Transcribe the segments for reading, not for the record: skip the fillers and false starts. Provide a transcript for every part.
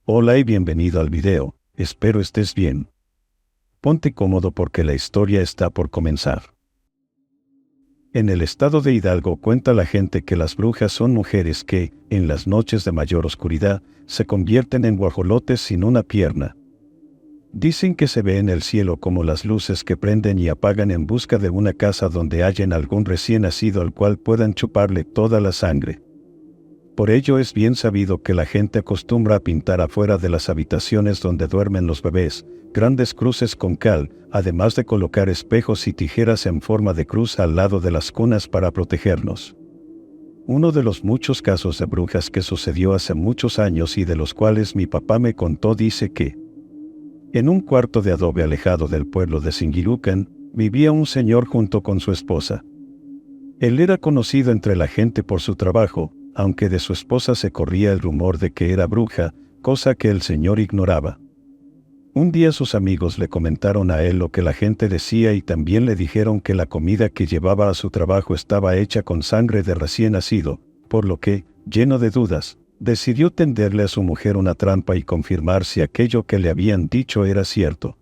Hola y bienvenido al video, espero estés bien. Ponte cómodo porque la historia está por comenzar. En el estado de Hidalgo cuenta la gente que las brujas son mujeres que, en las noches de mayor oscuridad, se convierten en guajolotes sin una pierna. Dicen que se ve en el cielo como las luces que prenden y apagan en busca de una casa donde hallen algún recién nacido al cual puedan chuparle toda la sangre. Por ello es bien sabido que la gente acostumbra a pintar afuera de las habitaciones donde duermen los bebés, grandes cruces con cal, además de colocar espejos y tijeras en forma de cruz al lado de las cunas para protegernos. Uno de los muchos casos de brujas que sucedió hace muchos años y de los cuales mi papá me contó dice que, en un cuarto de adobe alejado del pueblo de Singilucan, vivía un señor junto con su esposa. Él era conocido entre la gente por su trabajo, aunque de su esposa se corría el rumor de que era bruja, cosa que el señor ignoraba. Un día sus amigos le comentaron a él lo que la gente decía y también le dijeron que la comida que llevaba a su trabajo estaba hecha con sangre de recién nacido, por lo que, lleno de dudas, decidió tenderle a su mujer una trampa y confirmar si aquello que le habían dicho era cierto.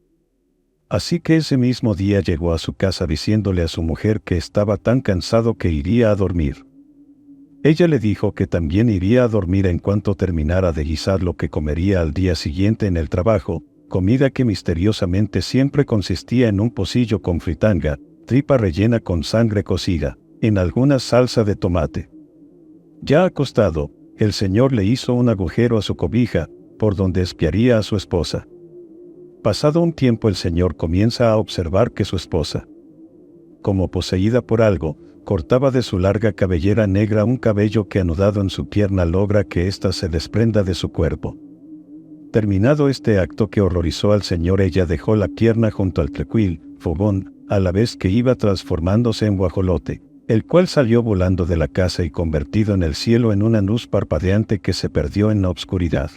Así que ese mismo día llegó a su casa diciéndole a su mujer que estaba tan cansado que iría a dormir. Ella le dijo que también iría a dormir en cuanto terminara de guisar lo que comería al día siguiente en el trabajo, comida que misteriosamente siempre consistía en un pocillo con fritanga, tripa rellena con sangre cocida, en alguna salsa de tomate. Ya acostado, el señor le hizo un agujero a su cobija, por donde espiaría a su esposa. Pasado un tiempo el señor comienza a observar que su esposa, como poseída por algo, cortaba de su larga cabellera negra un cabello que anudado en su pierna logra que ésta se desprenda de su cuerpo. Terminado este acto que horrorizó al señor, ella dejó la pierna junto al tlecuil, fogón, a la vez que iba transformándose en guajolote, el cual salió volando de la casa y convertido en el cielo en una luz parpadeante que se perdió en la obscuridad.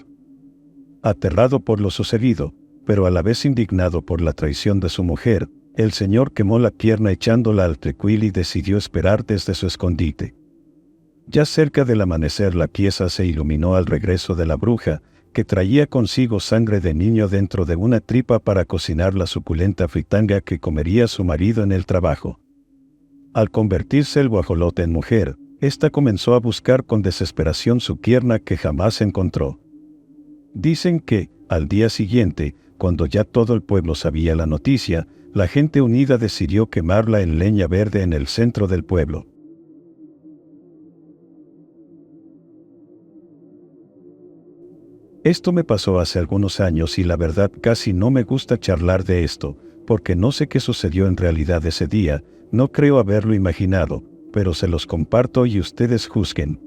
Aterrado por lo sucedido, pero a la vez indignado por la traición de su mujer, el señor quemó la pierna echándola al tlecuil y decidió esperar desde su escondite. Ya cerca del amanecer la pieza se iluminó al regreso de la bruja, que traía consigo sangre de niño dentro de una tripa para cocinar la suculenta fritanga que comería su marido en el trabajo. Al convertirse el guajolote en mujer, ésta comenzó a buscar con desesperación su pierna que jamás encontró. Dicen que, al día siguiente, cuando ya todo el pueblo sabía la noticia, la gente unida decidió quemarla en leña verde en el centro del pueblo. Esto me pasó hace algunos años y la verdad casi no me gusta charlar de esto, porque no sé qué sucedió en realidad ese día, no creo haberlo imaginado, pero se los comparto y ustedes juzguen.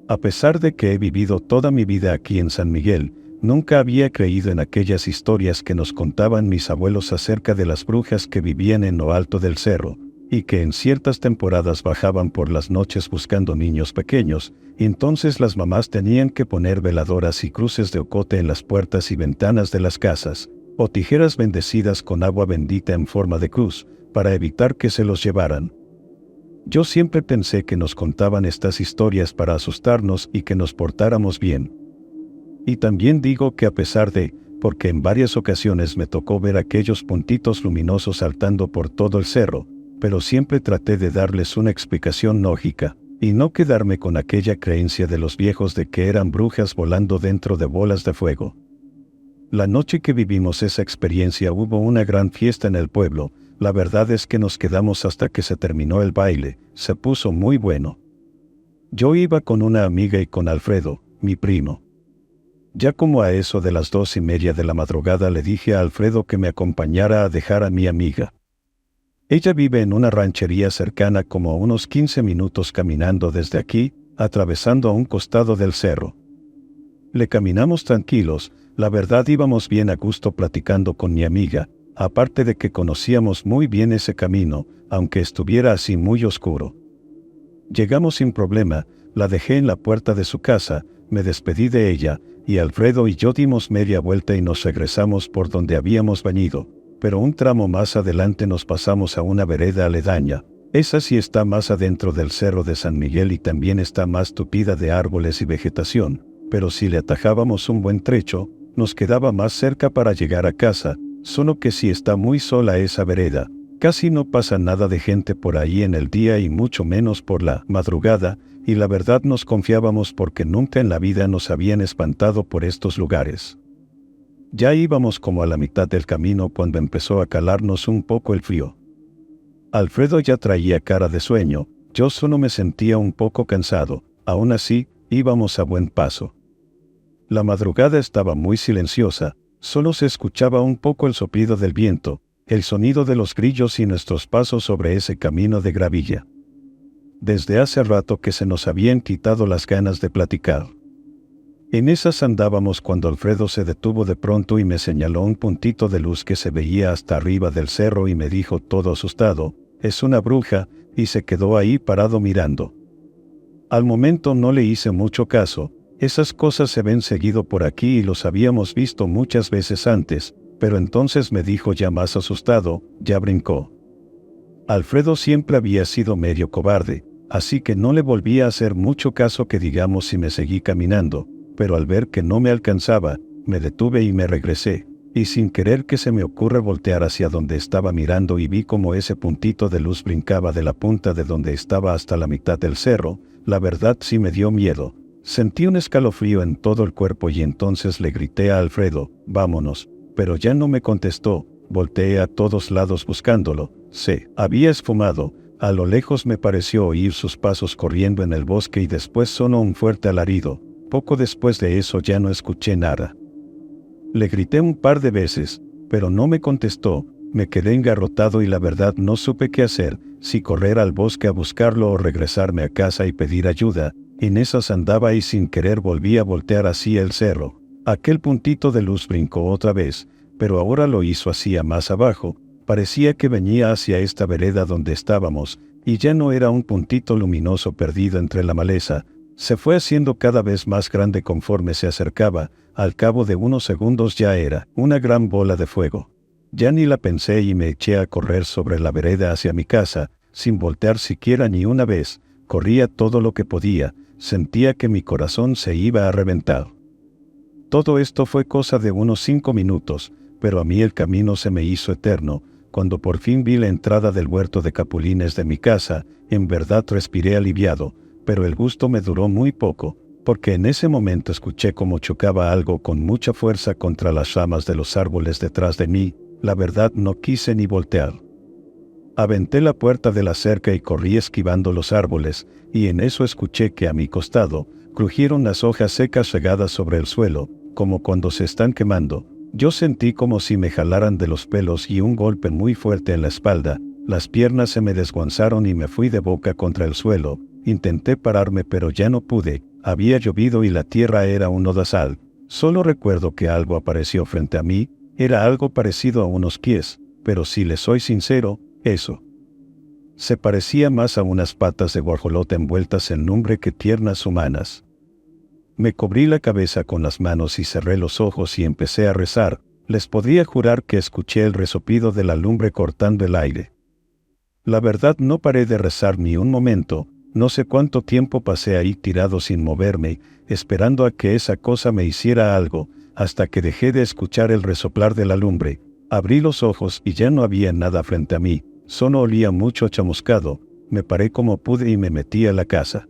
A pesar de que he vivido toda mi vida aquí en San Miguel, nunca había creído en aquellas historias que nos contaban mis abuelos acerca de las brujas que vivían en lo alto del cerro, y que en ciertas temporadas bajaban por las noches buscando niños pequeños, y entonces las mamás tenían que poner veladoras y cruces de ocote en las puertas y ventanas de las casas, o tijeras bendecidas con agua bendita en forma de cruz, para evitar que se los llevaran. Yo siempre pensé que nos contaban estas historias para asustarnos y que nos portáramos bien. Y también digo que a pesar de, porque en varias ocasiones me tocó ver aquellos puntitos luminosos saltando por todo el cerro, pero siempre traté de darles una explicación lógica, y no quedarme con aquella creencia de los viejos de que eran brujas volando dentro de bolas de fuego. La noche que vivimos esa experiencia hubo una gran fiesta en el pueblo, la verdad es que nos quedamos hasta que se terminó el baile, se puso muy bueno. Yo iba con una amiga y con Alfredo, mi primo. Ya como a eso de las 2:30 de la madrugada le dije a Alfredo que me acompañara a dejar a mi amiga. Ella vive en una ranchería cercana como a unos 15 minutos caminando desde aquí, atravesando a un costado del cerro. Le caminamos tranquilos, la verdad íbamos bien a gusto platicando con mi amiga, aparte de que conocíamos muy bien ese camino, aunque estuviera así muy oscuro. Llegamos sin problema, la dejé en la puerta de su casa, me despedí de ella, y Alfredo y yo dimos media vuelta y nos regresamos por donde habíamos venido, pero un tramo más adelante nos pasamos a una vereda aledaña. Esa sí está más adentro del cerro de San Miguel y también está más tupida de árboles y vegetación, pero si le atajábamos un buen trecho, nos quedaba más cerca para llegar a casa, solo que si está muy sola esa vereda, casi no pasa nada de gente por ahí en el día y mucho menos por la madrugada, y la verdad nos confiábamos porque nunca en la vida nos habían espantado por estos lugares. Ya íbamos como a la mitad del camino cuando empezó a calarnos un poco el frío. Alfredo ya traía cara de sueño, yo solo me sentía un poco cansado, aún así, íbamos a buen paso. La madrugada estaba muy silenciosa, solo se escuchaba un poco el soplido del viento, el sonido de los grillos y nuestros pasos sobre ese camino de gravilla. Desde hace rato que se nos habían quitado las ganas de platicar. En esas andábamos cuando Alfredo se detuvo de pronto y me señaló un puntito de luz que se veía hasta arriba del cerro y me dijo todo asustado, «Es una bruja», y se quedó ahí parado mirando. Al momento no le hice mucho caso, esas cosas se ven seguido por aquí y los habíamos visto muchas veces antes, pero entonces me dijo ya más asustado, ya brincó. Alfredo siempre había sido medio cobarde, así que no le volví a hacer mucho caso que digamos y me seguí caminando, pero al ver que no me alcanzaba, me detuve y me regresé, y sin querer que se me ocurra voltear hacia donde estaba mirando y vi como ese puntito de luz brincaba de la punta de donde estaba hasta la mitad del cerro, la verdad sí me dio miedo. Sentí un escalofrío en todo el cuerpo y entonces le grité a Alfredo, «Vámonos», pero ya no me contestó, volteé a todos lados buscándolo, se había esfumado, a lo lejos me pareció oír sus pasos corriendo en el bosque y después sonó un fuerte alarido, poco después de eso ya no escuché nada. Le grité un par de veces, pero no me contestó, me quedé engarrotado y la verdad no supe qué hacer, si correr al bosque a buscarlo o regresarme a casa y pedir ayuda. En esas andaba y sin querer volví a voltear hacia el cerro. Aquel puntito de luz brincó otra vez, pero ahora lo hizo hacia más abajo, parecía que venía hacia esta vereda donde estábamos, y ya no era un puntito luminoso perdido entre la maleza, se fue haciendo cada vez más grande conforme se acercaba, al cabo de unos segundos ya era una gran bola de fuego. Ya ni la pensé y me eché a correr sobre la vereda hacia mi casa, sin voltear siquiera ni una vez, corría todo lo que podía, sentía que mi corazón se iba a reventar. Todo esto fue cosa de unos 5 minutos, pero a mí el camino se me hizo eterno. Cuando por fin vi la entrada del huerto de capulines de mi casa, en verdad respiré aliviado, pero el gusto me duró muy poco, porque en ese momento escuché como chocaba algo con mucha fuerza contra las ramas de los árboles detrás de mí. La verdad no quise ni voltear. Aventé la puerta de la cerca y corrí esquivando los árboles, y en eso escuché que a mi costado crujieron las hojas secas regadas sobre el suelo, como cuando se están quemando. Yo sentí como si me jalaran de los pelos y un golpe muy fuerte en la espalda, las piernas se me desguanzaron y me fui de boca contra el suelo. Intenté pararme pero ya no pude, había llovido y la tierra era un lodazal. Solo recuerdo que algo apareció frente a mí, era algo parecido a unos pies, pero si le soy sincero, eso se parecía más a unas patas de guajolote envueltas en lumbre que piernas humanas. Me cubrí la cabeza con las manos y cerré los ojos y empecé a rezar. Les podría jurar que escuché el resoplido de la lumbre cortando el aire. La verdad no paré de rezar ni un momento, no sé cuánto tiempo pasé ahí tirado sin moverme, esperando a que esa cosa me hiciera algo, hasta que dejé de escuchar el resoplar de la lumbre. Abrí los ojos y ya no había nada frente a mí, solo olía mucho a chamuscado. Me paré como pude y me metí a la casa.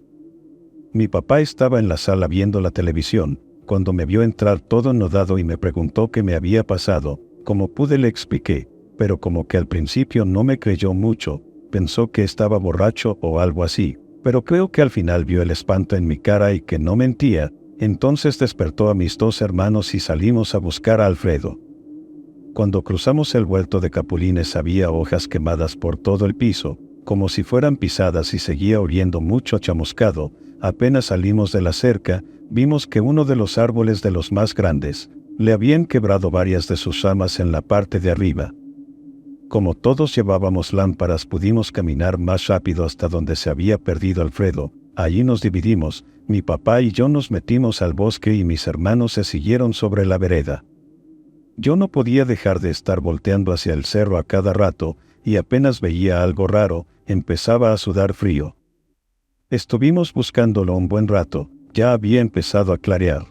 Mi papá estaba en la sala viendo la televisión, cuando me vio entrar todo enlodado y me preguntó qué me había pasado. Como pude le expliqué, pero como que al principio no me creyó mucho, pensó que estaba borracho o algo así, pero creo que al final vio el espanto en mi cara y que no mentía. Entonces despertó a mis 2 hermanos y salimos a buscar a Alfredo. Cuando cruzamos el huerto de capulines había hojas quemadas por todo el piso, como si fueran pisadas y seguía oliendo mucho a chamuscado. Apenas salimos de la cerca, vimos que uno de los árboles de los más grandes, le habían quebrado varias de sus ramas en la parte de arriba. Como todos llevábamos lámparas pudimos caminar más rápido hasta donde se había perdido Alfredo. Allí nos dividimos, mi papá y yo nos metimos al bosque y mis hermanos se siguieron sobre la vereda. Yo no podía dejar de estar volteando hacia el cerro a cada rato, y apenas veía algo raro, empezaba a sudar frío. Estuvimos buscándolo un buen rato, ya había empezado a clarear.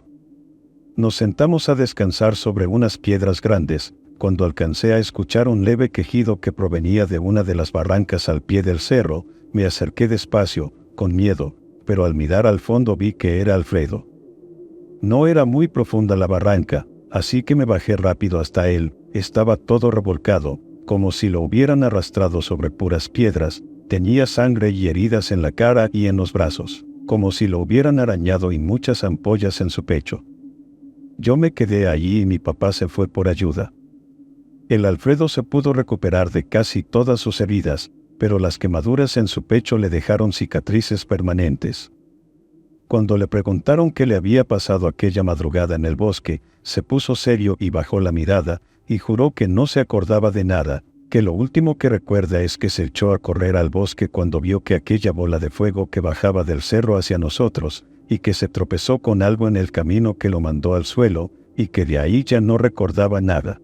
Nos sentamos a descansar sobre unas piedras grandes, cuando alcancé a escuchar un leve quejido que provenía de una de las barrancas al pie del cerro. Me acerqué despacio, con miedo, pero al mirar al fondo vi que era Alfredo. No era muy profunda la barranca, así que me bajé rápido hasta él. Estaba todo revolcado, como si lo hubieran arrastrado sobre puras piedras. Tenía sangre y heridas en la cara y en los brazos, como si lo hubieran arañado, y muchas ampollas en su pecho. Yo me quedé allí y mi papá se fue por ayuda. El Alfredo se pudo recuperar de casi todas sus heridas, pero las quemaduras en su pecho le dejaron cicatrices permanentes. Cuando le preguntaron qué le había pasado aquella madrugada en el bosque, se puso serio y bajó la mirada, y juró que no se acordaba de nada, que lo último que recuerda es que se echó a correr al bosque cuando vio que aquella bola de fuego que bajaba del cerro hacia nosotros, y que se tropezó con algo en el camino que lo mandó al suelo, y que de ahí ya no recordaba nada.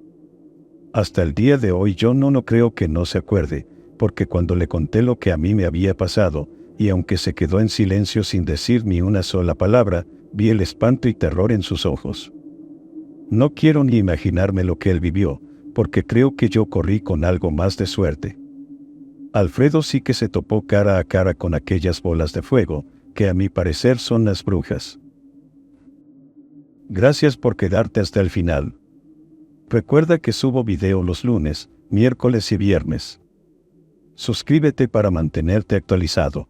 Hasta el día de hoy yo no creo que no se acuerde, porque cuando le conté lo que a mí me había pasado, y aunque se quedó en silencio sin decir ni una sola palabra, vi el espanto y terror en sus ojos. No quiero ni imaginarme lo que él vivió, porque creo que yo corrí con algo más de suerte. Alfredo sí que se topó cara a cara con aquellas bolas de fuego, que a mi parecer son las brujas. Gracias por quedarte hasta el final. Recuerda que subo video los lunes, miércoles y viernes. Suscríbete para mantenerte actualizado.